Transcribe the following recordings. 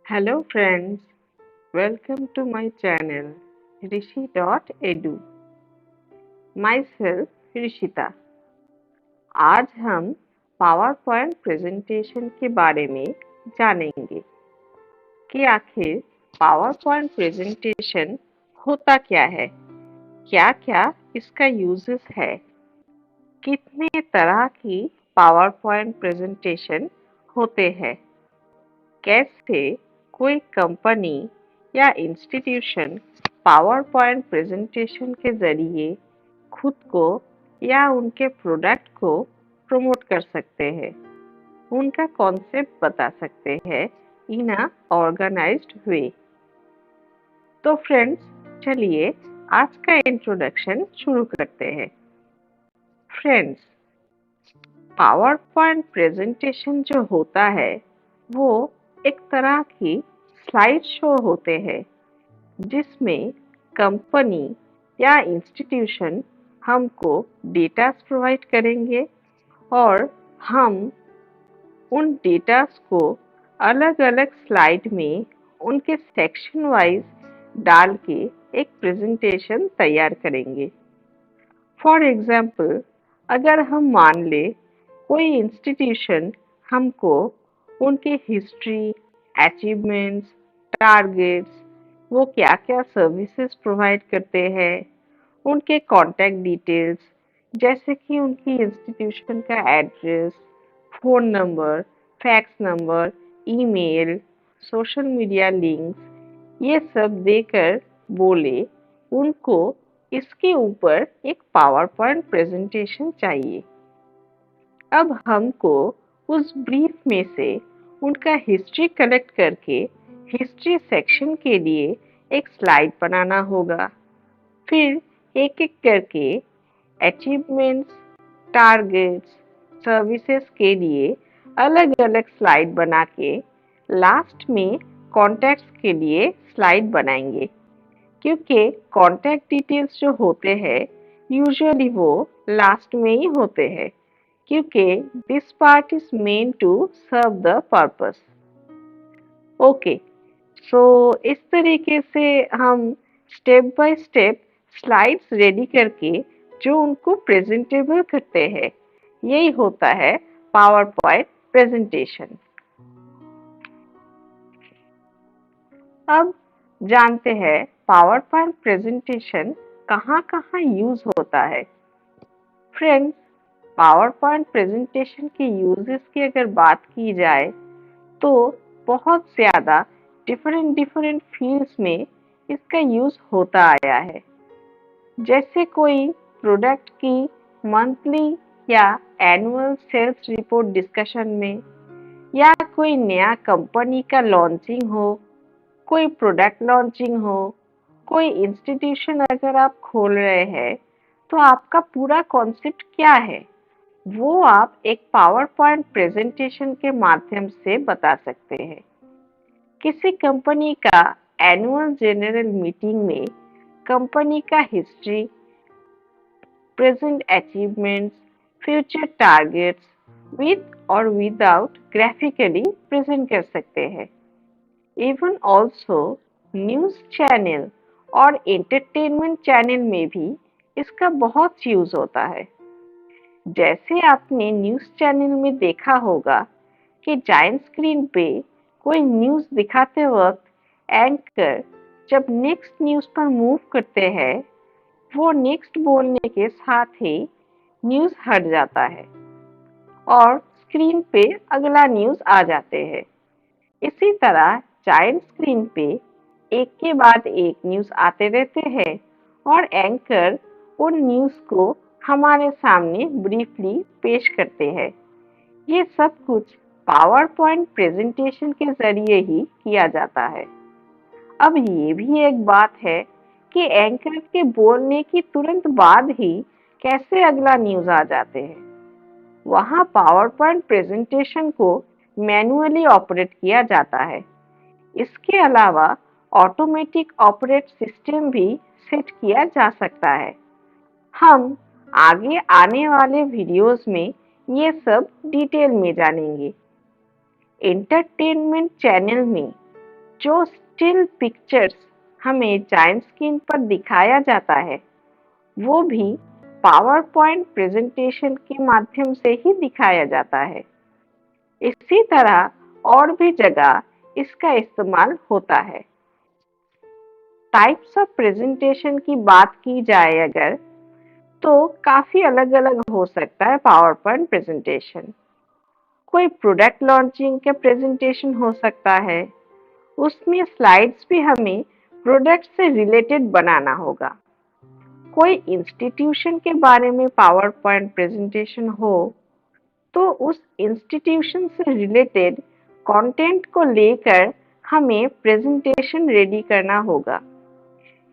Hello friends, welcome to my channel rishi.edu. Myself Rishita. आज हम power point presentation के बारे में जानेंगे कि आखिर पावर पॉइंट प्रेजेंटेशन होता क्या है, क्या क्या इसका यूजेस है, कितने तरह की पावर पॉइंट प्रेजेंटेशन होते हैं, कैसे कोई कंपनी या इंस्टीट्यूशन पावर पॉइंट प्रेजेंटेशन के जरिए खुद को या उनके प्रोडक्ट को प्रमोट कर सकते हैं, उनका कॉन्सेप्ट बता सकते हैं इन अ ऑर्गेनाइज्ड वे। तो फ्रेंड्स, चलिए आज का इंट्रोडक्शन शुरू करते हैं। फ्रेंड्स, पावर पॉइंट प्रेजेंटेशन जो होता है वो एक तरह की स्लाइड शो होते हैं जिसमें कंपनी या इंस्टीट्यूशन हमको डेटा प्रोवाइड करेंगे और हम उन डेटास को अलग अलग स्लाइड में उनके सेक्शन वाइज डाल के एक प्रेजेंटेशन तैयार करेंगे। फॉर एग्जाम्पल, अगर हम मान ले कोई इंस्टीट्यूशन हमको उनकी हिस्ट्री, अचीवमेंट्स, टारगेट्स, वो क्या क्या सर्विसेज प्रोवाइड करते हैं, उनके कॉन्टैक्ट डिटेल्स जैसे कि उनकी इंस्टीट्यूशन का address, phone number, fax number, email, social media links, ये सब देकर बोले उनको इसके ऊपर एक पावर पॉइंट प्रेजेंटेशन चाहिए। अब हमको उस ब्रीफ में से उनका हिस्ट्री कलेक्ट करके हिस्ट्री सेक्शन के लिए एक स्लाइड बनाना होगा। फिर एक एक करके अचीवमेंट्स, टारगेट्स, सर्विसेज के लिए अलग अलग स्लाइड बना के लास्ट में कॉन्टैक्ट्स के लिए स्लाइड बनाएंगे, क्योंकि कॉन्टैक्ट डिटेल्स जो होते हैं यूजुअली वो लास्ट में ही होते हैं, क्योंकि this part is meant to serve the purpose. Okay, so इस तरीके से हम step by step slides ready करके जो उनको प्रेजेंटेबल करते हैं, यही होता है पावर पॉइंट प्रेजेंटेशन। अब जानते हैं पावर पॉइंट प्रेजेंटेशन कहाँ कहाँ यूज होता है। फ्रेंड्स, पावर पॉइंट प्रेजेंटेशन के यूजेस की अगर बात की जाए तो बहुत ज़्यादा डिफरेंट डिफरेंट फील्ड्स में इसका यूज होता आया है। जैसे कोई प्रोडक्ट की मंथली या एनुअल सेल्स रिपोर्ट डिस्कशन में, या कोई नया कंपनी का लॉन्चिंग हो, कोई प्रोडक्ट लॉन्चिंग हो, कोई इंस्टीट्यूशन अगर आप खोल रहे हैं तो आपका पूरा कॉन्सेप्ट क्या है वो आप एक पावर पॉइंट प्रेजेंटेशन के माध्यम से बता सकते हैं। किसी कंपनी का एनुअल जनरल मीटिंग में कंपनी का history, present achievements, future targets with और विदाउट ग्राफिकली प्रेजेंट कर सकते हैं। इवन ऑल्सो न्यूज़ चैनल और एंटरटेनमेंट चैनल में भी इसका बहुत यूज होता है। जैसे आपने न्यूज़ चैनल में देखा होगा कि जायंट स्क्रीन पे कोई न्यूज़ दिखाते वक्त एंकर जब नेक्स्ट न्यूज़ पर मूव करते हैं, वो नेक्स्ट बोलने के साथ ही न्यूज़ हट जाता है और स्क्रीन पे अगला न्यूज़ आ जाते हैं। इसी तरह जायंट स्क्रीन पे एक के बाद एक न्यूज़ आते रहते हैं और एंकर उन न्यूज़ को हमारे सामने ब्रीफली पेश करते हैं। ये सब कुछ पावर पॉइंट प्रेजेंटेशन के जरिए ही किया जाता है। अब ये भी एक बात है कि एंकर के बोलने की तुरंत बाद ही कैसे अगला न्यूज़ आ जाते हैं। वहाँ पावर पॉइंट प्रेजेंटेशन को मैन्युअली ऑपरेट किया जाता है। इसके अलावा ऑटोमेटिक ऑपरेट सिस्टम भी सेट किया जा सकता है। हम आगे आने वाले वीडियोस में ये सब डिटेल में जानेंगे। एंटरटेनमेंट चैनल में जो स्टिल पिक्चर्स हमें जायंट स्क्रीन पर दिखाया जाता है वो भी पावर पॉइंट प्रेजेंटेशन के माध्यम से ही दिखाया जाता है। इसी तरह और भी जगह इसका इस्तेमाल होता है। टाइप्स ऑफ प्रेजेंटेशन की बात की जाए अगर, तो काफी अलग-अलग हो सकता है पावर पॉइंट प्रेजेंटेशन। कोई प्रोडक्ट लॉन्चिंग का प्रेजेंटेशन हो सकता है, उसमें स्लाइड्स भी हमें प्रोडक्ट से रिलेटेड बनाना होगा। कोई इंस्टीट्यूशन के बारे में पावर पॉइंट प्रेजेंटेशन हो, तो उस इंस्टीट्यूशन से रिलेटेड कंटेंट को लेकर हमें प्रेजेंटेशन रेडी करना होगा।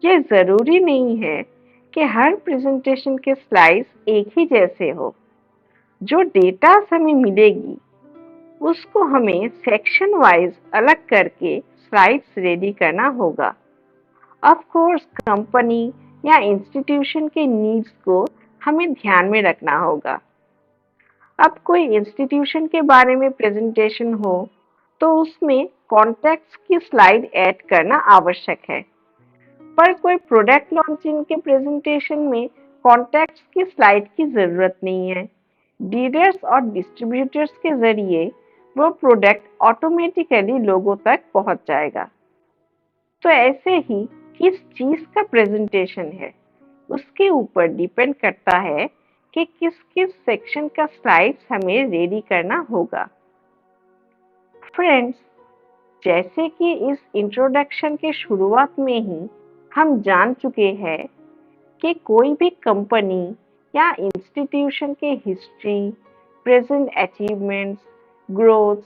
ये जरूरी नहीं है कि हर प्रेजेंटेशन के स्लाइड्स एक ही जैसे हो। जो डेटा हमें मिलेगी उसको हमें सेक्शन वाइज अलग करके स्लाइड्स रेडी करना होगा। ऑफ कोर्स कंपनी या इंस्टीट्यूशन के नीड्स को हमें ध्यान में रखना होगा। अब कोई इंस्टीट्यूशन के बारे में प्रेजेंटेशन हो तो उसमें कॉन्टेक्स्ट की स्लाइड ऐड करना आवश्यक है। पर कोई प्रोडक्ट लॉन्चिंग के प्रेजेंटेशन में कॉन्टेक्स्ट की स्लाइड की जरूरत नहीं है। डीलर्स और डिस्ट्रीब्यूटर्स के जरिए वो प्रोडक्ट ऑटोमेटिकली लोगों तक पहुंच जाएगा। तो ऐसे ही किस चीज का प्रेजेंटेशन है उसके ऊपर डिपेंड करता है कि किस किस सेक्शन का स्लाइड्स हमें रेडी करना होगा। फ्रेंड्स, जैसे कि इस इंट्रोडक्शन के शुरुआत में ही हम जान चुके हैं कि कोई भी कंपनी या इंस्टीट्यूशन के history, present achievements, growth,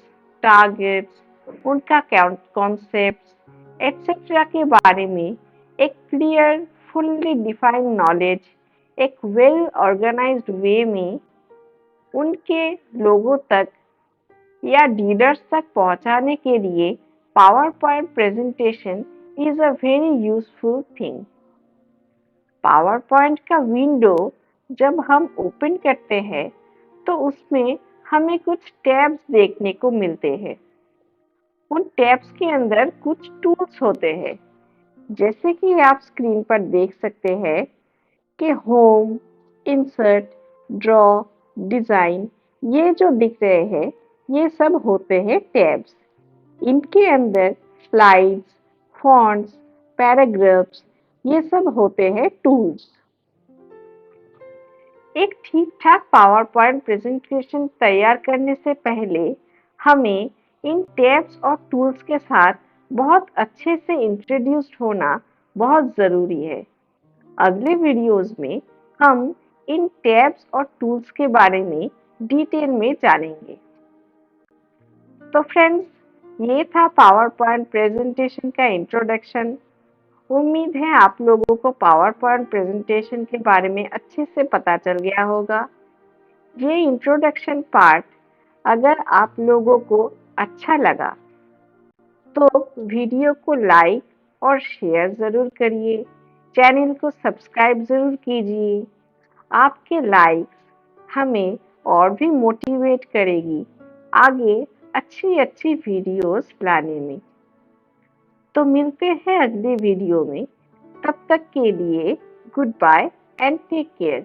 targets, उनका कॉन्सेप्ट्स एटसेट्रा के बारे में एक क्लियर, फुल्ली डिफाइंड नॉलेज एक वेल ऑर्गेनाइज्ड वे में उनके लोगों तक या डीलर्स तक पहुंचाने के लिए power point presentation is a very useful thing. Power point का विंडो जब हम ओपन करते हैं तो उसमें हमें कुछ टैब्स देखने को मिलते हैं। उन टैब्स के अंदर कुछ टूल्स होते हैं, जैसे कि आप स्क्रीन पर देख सकते हैं कि होम, इंसर्ट, ड्रॉ, डिजाइन, ये जो दिख रहे हैं ये सब होते हैं टैब्स। इनके अंदर स्लाइड्स, फॉन्ट्स, पैराग्राफ्स, ये सब होते हैं टूल्स। एक ठीक ठाक पावर पॉइंट प्रेजेंटेशन तैयार करने से पहले हमें इन टैब्स और टूल्स के साथ बहुत अच्छे से इंट्रोड्यूस्ड होना बहुत ज़रूरी है। अगले वीडियोस में हम इन टैब्स और टूल्स के बारे में डिटेल में जानेंगे। तो फ्रेंड्स, ये था पावर पॉइंट प्रेजेंटेशन का इंट्रोडक्शन। उम्मीद है आप लोगों को पावर पॉइंट प्रेजेंटेशन के बारे में अच्छे से पता चल गया होगा। ये इंट्रोडक्शन पार्ट अगर आप लोगों को अच्छा लगा तो वीडियो को लाइक और शेयर ज़रूर करिए। चैनल को सब्सक्राइब ज़रूर कीजिए। आपके लाइक्स हमें और भी मोटिवेट करेगी आगे अच्छी अच्छी वीडियोस लाने में। तो मिलते हैं अगले वीडियो में। तब तक के लिए goodbye and take care.